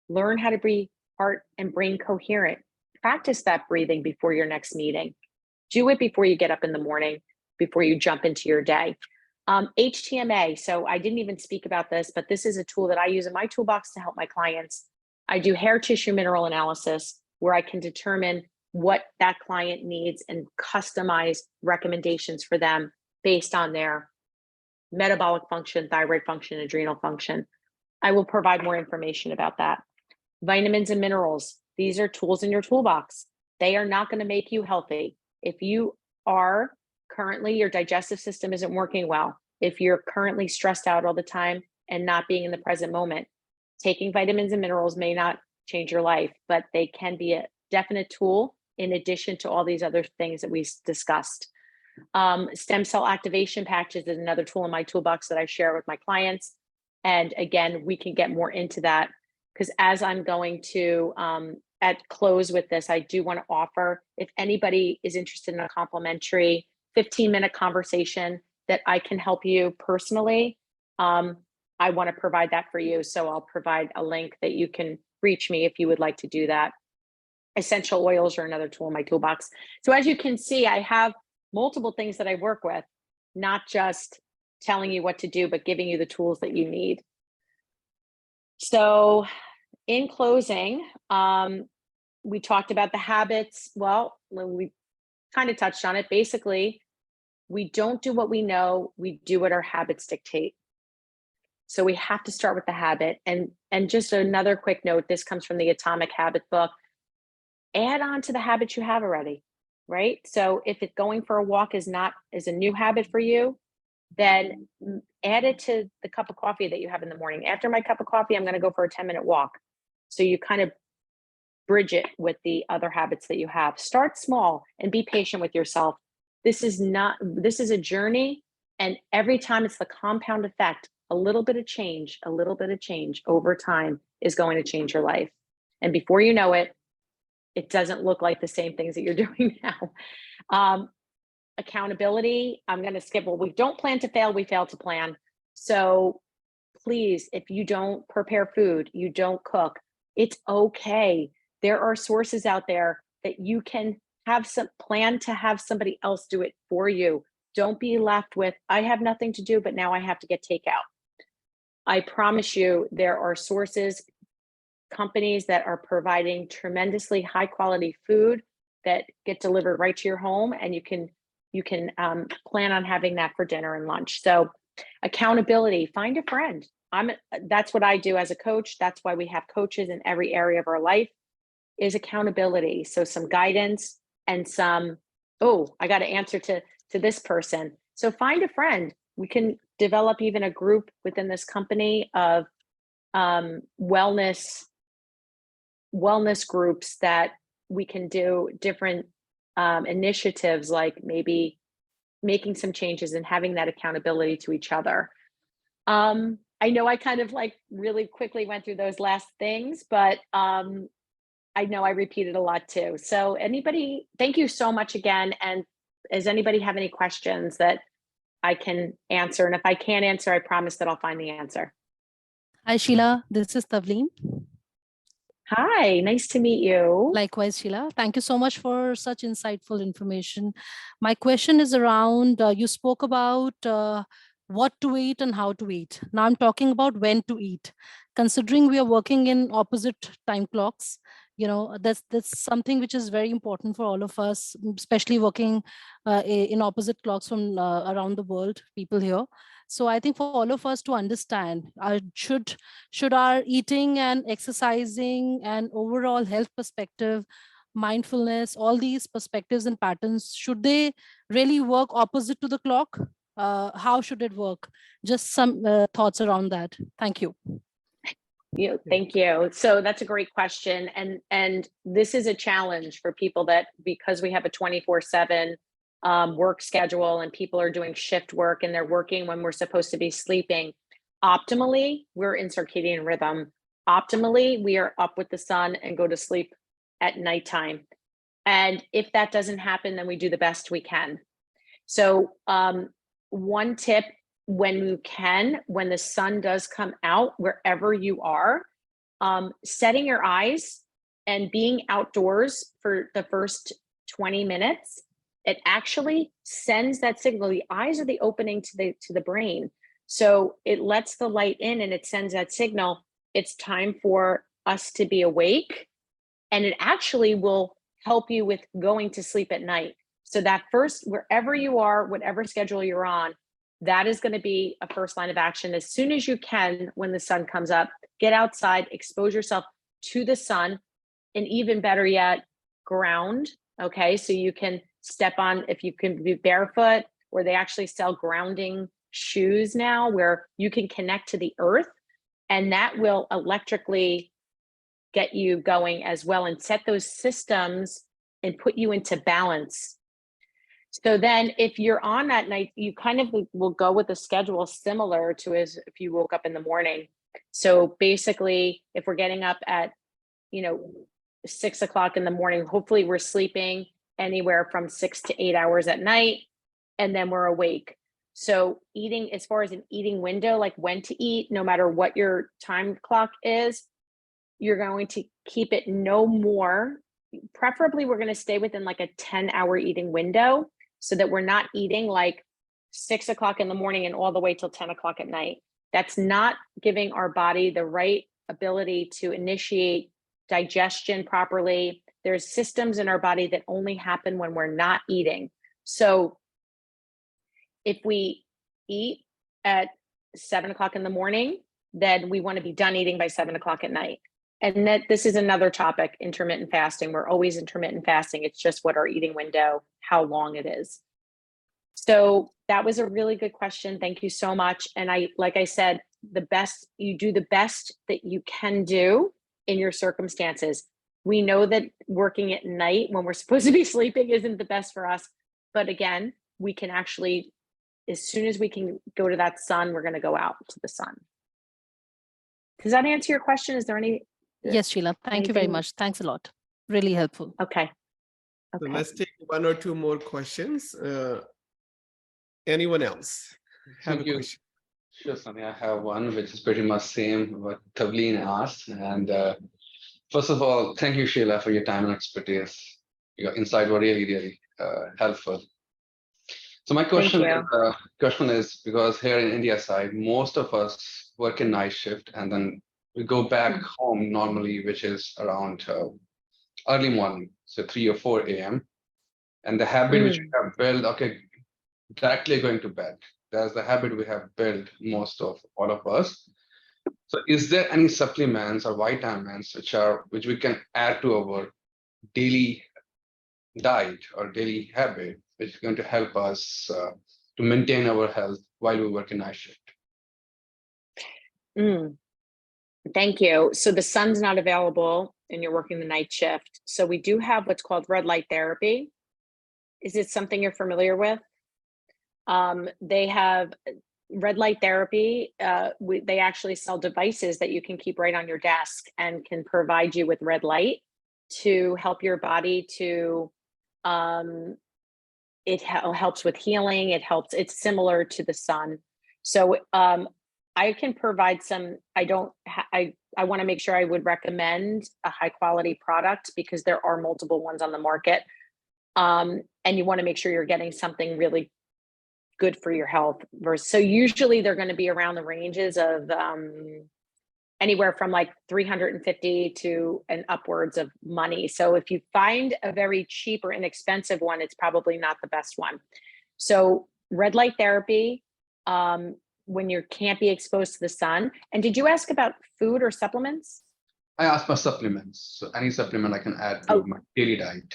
Learn how to be heart and brain coherent. Practice that breathing before your next meeting. Do it before you get up in the morning, before you jump into your day. HTMA. So I didn't even speak about this, but this is a tool that I use in my toolbox to help my clients. I do hair tissue mineral analysis where I can determine what that client needs and customize recommendations for them based on their metabolic function, thyroid function, adrenal function. I will provide more information about that. Vitamins and minerals. These are tools in your toolbox. They are not going to make you healthy. If you are currently, your digestive system isn't working well, if you're currently stressed out all the time and not being in the present moment, taking vitamins and minerals may not change your life, but they can be a definite tool in addition to all these other things that we discussed. Stem cell activation patches is another tool in my toolbox that I share with my clients. And again, we can get more into that because as I'm going to at close with this, I do want to offer, if anybody is interested in a complimentary 15-minute conversation that I can help you personally, I want to provide that for you. So I'll provide a link that you can reach me if you would like to do that. Essential oils are another tool in my toolbox. So as you can see, I have multiple things that I work with, not just telling you what to do, but giving you the tools that you need. So in closing, we talked about the habits. Well, we kind of touched on it. Basically, we don't do what we know, we do what our habits dictate. So we have to start with the habit. And just another quick note, this comes from the Atomic Habit book. Add on to the habits you have already, right? So if it going for a walk is a new habit for you, then add it to the cup of coffee that you have in the morning. After my cup of coffee, I'm going to go for a 10-minute walk. So you kind of bridge it with the other habits that you have. Start small and be patient with yourself. This is a journey. And every time it's the compound effect, a little bit of change over time is going to change your life. And before you know it, it doesn't look like the same things that you're doing now. Accountability, I'm going to skip. Well, we don't plan to fail, we fail to plan. So please, if you don't prepare food, you don't cook, it's okay. There are sources out there that you can have plan to have somebody else do it for you. Don't be left with, I have nothing to do, but now I have to get takeout. I promise you, there are sources, companies that are providing tremendously high quality food that get delivered right to your home, and you can plan on having that for dinner and lunch. So accountability, find a friend. That's what I do as a coach. That's why we have coaches in every area of our life, is accountability. So some guidance and some, I got to answer to this person. So find a friend. We can develop even a group within this company of wellness groups that we can do different initiatives, like maybe making some changes and having that accountability to each other. I know I kind of like really quickly went through those last things, but I know I repeated a lot too. So thank you so much again. And does anybody have any questions that I can answer. And if I can't answer, I promise that I'll find the answer. Hi, Sheila. This is Tavleen. Hi, nice to meet you. Likewise, Sheila. Thank you so much for such insightful information. My question is around, you spoke about what to eat and how to eat. Now I'm talking about when to eat. Considering we are working in opposite time clocks, that's something which is very important for all of us, especially working in opposite clocks from around the world, people here. So I think for all of us to understand, should our eating and exercising and overall health perspective, mindfulness, all these perspectives and patterns, should they really work opposite to the clock? How should it work? Just some thoughts around that. Thank you. Thank you. So that's a great question. And this is a challenge for people that, because we have a 24/7 work schedule and people are doing shift work and they're working when we're supposed to be sleeping. Optimally, we're in circadian rhythm. Optimally, we are up with the sun and go to sleep at nighttime. And if that doesn't happen, then we do the best we can. So one tip, when you can, when the sun does come out, wherever you are, setting your eyes and being outdoors for the first 20 minutes, it actually sends that signal. The eyes are the opening to the brain. So it lets the light in and it sends that signal. It's time for us to be awake. And it actually will help you with going to sleep at night. So that first, wherever you are, whatever schedule you're on, that is going to be a first line of action. As soon as you can, when the sun comes up, get outside, expose yourself to the sun, and even better yet, ground. Okay, so you can step on, if you can be barefoot, or they actually sell grounding shoes now where you can connect to the earth, and that will electrically get you going as well and set those systems and put you into balance. So then if you're on that night, you kind of will go with a schedule similar to as if you woke up in the morning. So basically, if we're getting up at, 6 o'clock in the morning, hopefully we're sleeping anywhere from 6 to 8 hours at night, and then we're awake. So eating, as far as an eating window, like when to eat, no matter what your time clock is, you're going to keep it no more. Preferably, we're going to stay within like a 10-hour eating window so that we're not eating like 6 o'clock in the morning and all the way till 10 o'clock at night. That's not giving our body the right ability to initiate digestion properly. There's systems in our body that only happen when we're not eating. So if we eat at 7 o'clock in the morning, then we want to be done eating by 7 o'clock at night. And that this is another topic, intermittent fasting. We're always intermittent fasting. It's just what our eating window, how long it is. So that was a really good question. Thank you so much. And like I said, you do the best that you can do in your circumstances. We know that working at night when we're supposed to be sleeping isn't the best for us. But again, we can actually, as soon as we can go to that sun, we're going to go out to the sun. Does that answer your question? Is there any? Yes, Sheila. Thank you very much. Thanks a lot. Really helpful. Okay. So let's take one or two more questions. Anyone else have a question? Sure, Sunny. I have one which is pretty much same what Tavleen asked. And first of all, thank you, Sheila, for your time and expertise. Your insight were really helpful. So my question is because here in India side, most of us work in night shift and then we go back home normally, which is around early morning, so 3 or 4 a.m. And the habit which we have built, directly going to bed. That's the habit we have built, most of all of us. So is there any supplements or vitamins which we can add to our daily diet or daily habit, which is going to help us to maintain our health while we work in night shift? Thank you. So the sun's not available and you're working the night shift. So we do have what's called red light therapy. Is it something you're familiar with? They have red light therapy. They actually sell devices that you can keep right on your desk and can provide you with red light to help your body to helps with healing. It's similar to the sun. So I can provide some, I want to make sure I would recommend a high quality product because there are multiple ones on the market. And you want to make sure you're getting something really good for your health. So usually they're going to be around the ranges of anywhere from like 350 to and upwards of money. So if you find a very cheap or inexpensive one, it's probably not the best one. So red light therapy, when you can't be exposed to the sun. And did you ask about food or supplements? I asked for supplements. So any supplement I can add to my daily diet.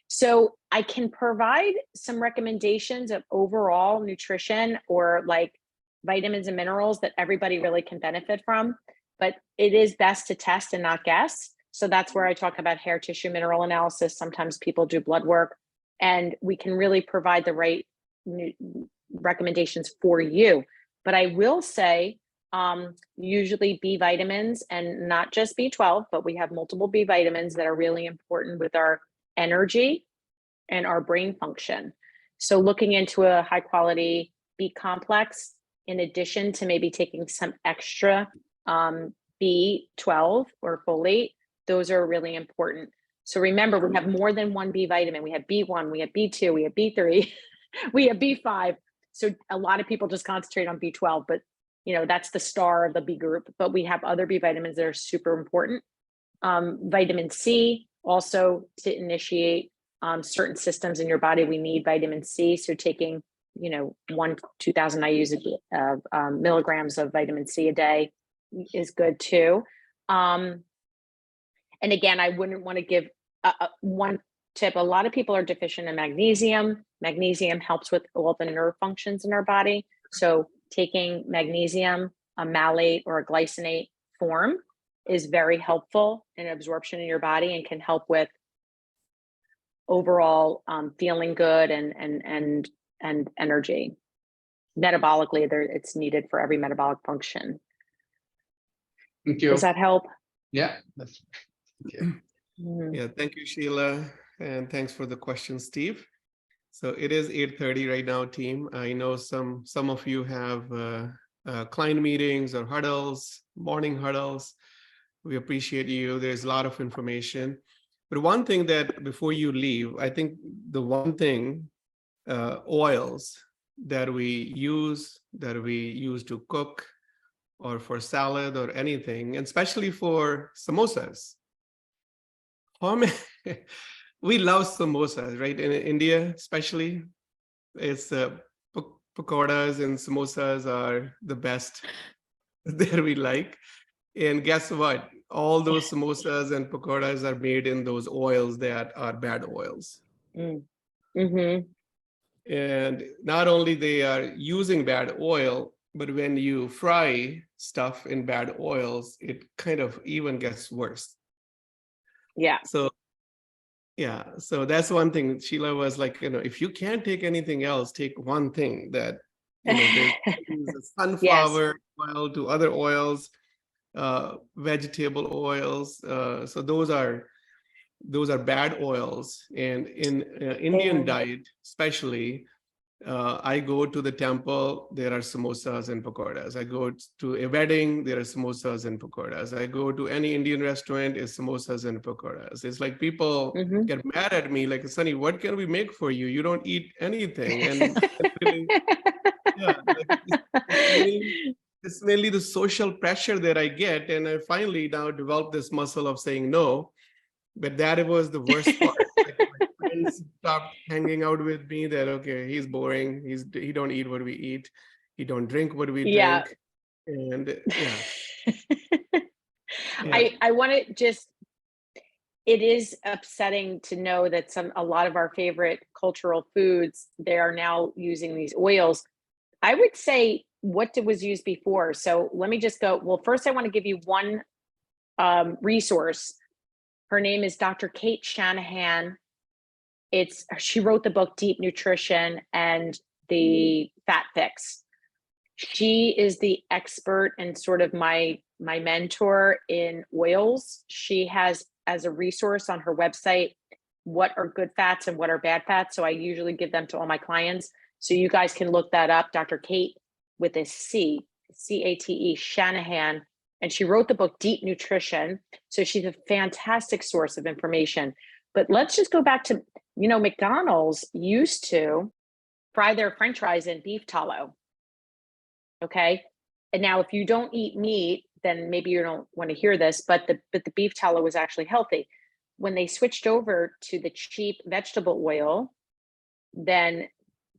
So I can provide some recommendations of overall nutrition or like vitamins and minerals that everybody really can benefit from, but it is best to test and not guess. So that's where I talk about hair tissue mineral analysis. Sometimes people do blood work, and we can really provide the right recommendations for you. But I will say, usually B vitamins, and not just B12, but we have multiple B vitamins that are really important with our energy and our brain function. So looking into a high quality B complex, in addition to maybe taking some extra B12 or folate, those are really important. So remember, we have more than one B vitamin. We have B1, we have B2, we have B3, we have B5. So a lot of people just concentrate on B12, but that's the star of the B group. But we have other B vitamins that are super important. Vitamin C, also to initiate certain systems in your body, we need vitamin C. So taking 2,000 IUs of milligrams of vitamin C a day is good too. And again, I wouldn't want to give one tip. A lot of people are deficient in magnesium. Magnesium helps with all the nerve functions in our body. So taking magnesium, a malate or a glycinate form is very helpful in absorption in your body and can help with overall feeling good and energy. Metabolically, it's needed for every metabolic function. Thank you. Does that help? Yeah, that's okay. Yeah, thank you, Sheila. And thanks for the question, Steve. So it is 8:30 right now, team. I know some of you have client meetings or huddles, morning huddles. We appreciate you. There's a lot of information. But one thing that before you leave, I think the one thing, oils that we use to cook or for salad or anything, and especially for samosas. We love samosas, right? In India, especially, it's pakoras and samosas are the best that we like. And guess what? All those samosas and pakoras are made in those oils that are bad oils. Mm-hmm. And not only they are using bad oil, but when you fry stuff in bad oils, it kind of even gets worse. Yeah. So that's one thing. Sheila was like, if you can't take anything else, take one thing that, they use a sunflower oil to other oils, vegetable oils. So those are bad oils. And in Indian diet, especially, I go to the temple, there are samosas and pakoras. I go to a wedding, there are samosas and pakoras. I go to any Indian restaurant, it's samosas and pakoras. It's like people get mad at me, like, Sunny, what can we make for you? You don't eat anything. And really, it's mainly the social pressure that I get. And I finally now developed this muscle of saying no. But that was the worst part. Like, my friends stopped hanging out with me that, okay, he's boring. He don't eat what we eat. He don't drink what we drink. And I want to just, it is upsetting to know that a lot of our favorite cultural foods, they are now using these oils. I would say what was used before. So let me just go. Well, first I want to give you one resource. Her name is Dr. Kate Shanahan. She wrote the book Deep Nutrition and the Fat Fix. She is the expert and sort of my mentor in oils. She has, as a resource on her website, what are good fats and what are bad fats. So I usually give them to all my clients. So you guys can look that up. Dr. Kate with a C, C-A-T-E, Shanahan, and she wrote the book Deep Nutrition. So she's a fantastic source of information. But let's just go back to, McDonald's used to fry their French fries in beef tallow. Okay. And now if you don't eat meat, then maybe you don't want to hear this, but the beef tallow was actually healthy. When they switched over to the cheap vegetable oil, then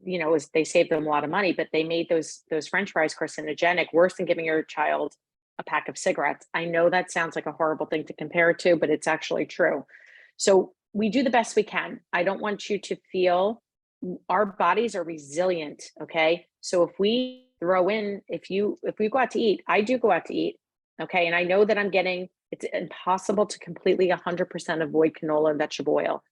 they saved them a lot of money, but they made those French fries carcinogenic, worse than giving your child a pack of cigarettes. I know that sounds like a horrible thing to compare it to, but it's actually true. So we do the best we can. I don't want you to feel, our bodies are resilient. Okay. So if we throw in, if we go out to eat, I do go out to eat. Okay. And I know that it's impossible to completely 100% avoid canola and vegetable oil.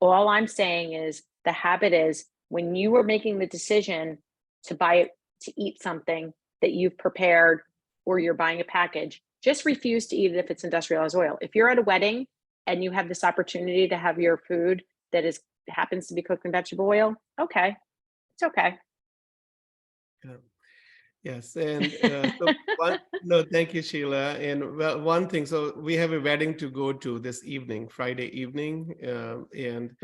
All I'm saying is the habit is, when you are making the decision to eat something that you've prepared, or you're buying a package, just refuse to eat it if it's industrialized oil. If you're at a wedding and you have this opportunity to have your food that happens to be cooked in vegetable oil, okay, it's okay. Yes, and thank you, Sheila. And one thing, so we have a wedding to go to this evening, Friday evening, and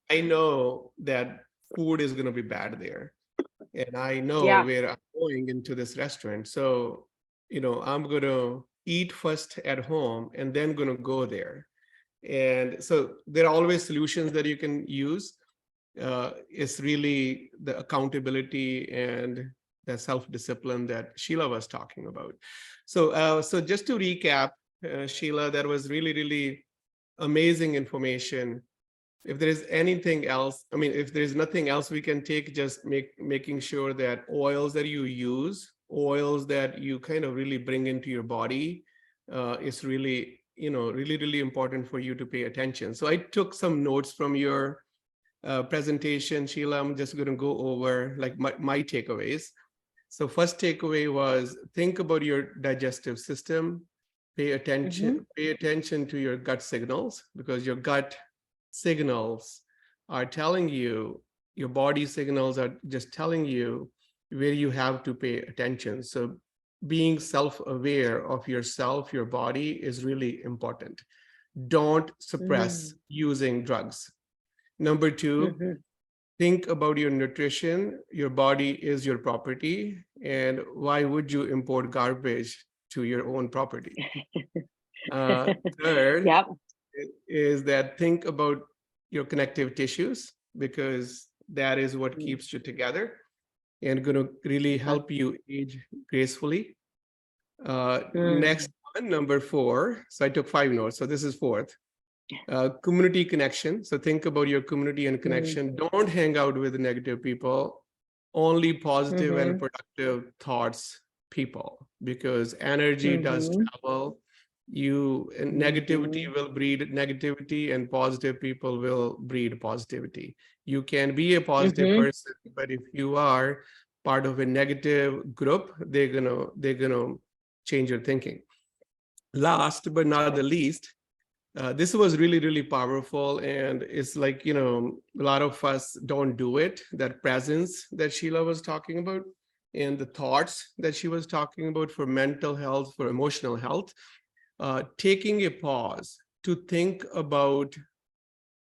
I know that food is going to be bad there, and I know where I'm going into this restaurant. So, I'm going to eat first at home and then going to go there. And so there are always solutions that you can use. It's really the accountability and the self-discipline that Sheila was talking about. So just to recap, Sheila, that was really, really amazing information. If there is anything else, if there's nothing else we can take, just making sure that oils that you use, oils that you kind of really bring into your body, is really, really, really important for you to pay attention. So I took some notes from your presentation, Sheila. I'm just going to go over like my takeaways. So first takeaway was, think about your digestive system, pay attention to your gut signals, because your gut signals are telling you, your body signals are just telling you where you have to pay attention. So being self-aware of yourself, your body, is really important. Don't suppress using drugs. Number two, think about your nutrition. Your body is your property, and why would you import garbage to your own property? Third is that think about your connective tissues, because that is what keeps you together and going to really help you age gracefully. Next one, number 4. So I took 5 notes. So this is 4th. Community connection. So think about your community and connection. Don't hang out with negative people, only positive and productive thoughts people, because energy does travel. Negativity will breed negativity, and positive people will breed positivity. You can be a positive person, but if you are part of a negative group, they're gonna change your thinking. Last but not the least, this was really, really powerful, and it's like, a lot of us don't do it. That presence that Sheila was talking about, and the thoughts that she was talking about for mental health, for emotional health, taking a pause to think about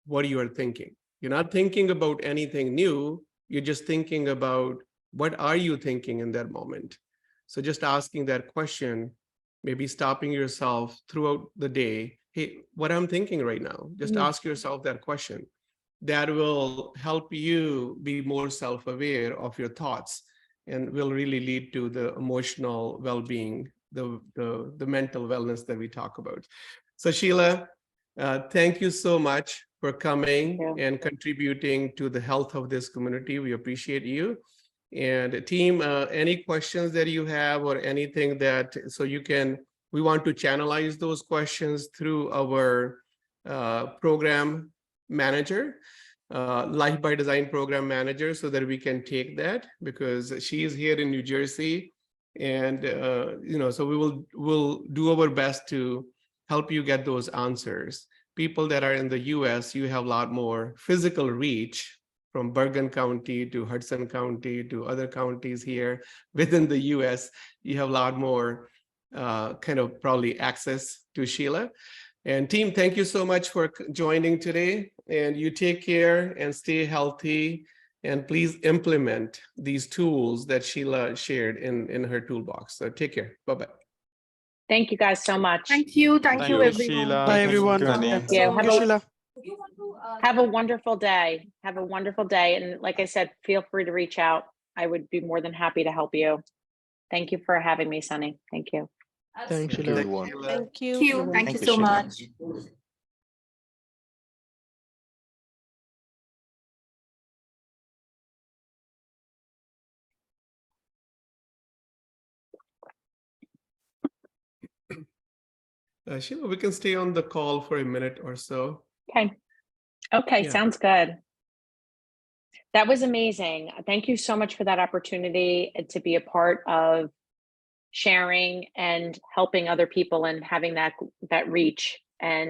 what you are thinking. You're not thinking about anything new. You're just thinking about, what are you thinking in that moment? So just asking that question, maybe stopping yourself throughout the day. Hey, what I'm thinking right now, just ask yourself that question. That will help you be more self-aware of your thoughts, and will really lead to the emotional well-being, the mental wellness that we talk about. So Sheila, thank you so much for coming and contributing to the health of this community. We appreciate you. And team, any questions that you have, or anything that, we want to channelize those questions through our program manager, Life by Design program manager, so that we can take that, because she is here in New Jersey. And, so we'll do our best to help you get those answers. people that are in the US, you have a lot more physical reach from Bergen County to Hudson County to other counties here within the US. You have a lot more kind of probably access to Sheila. And team, thank you so much for joining today. And you take care and stay healthy. And please implement these tools that Sheila shared in her toolbox. So take care. Bye-bye. Thank you guys so much. Thank you. Thank Thank you, you, everyone. Sheila. Bye, Thank you, everyone. Sunny. Thank you. Thank you, Sheila. Have a wonderful day. Have a wonderful day. And like I said, feel free to reach out. I would be more than happy to help you. Thank you for having me, Sunny. Thank you. Thank you, Thank you, Sheila. everyone. Sheila. Thank you. Thank you. Thank you so Sheila. much. Sheila, we can stay on the call for a minute or so. Okay. Okay, Yeah. sounds good. That was amazing. Thank you so much for that opportunity to be a part of sharing and helping other people and having that reach. And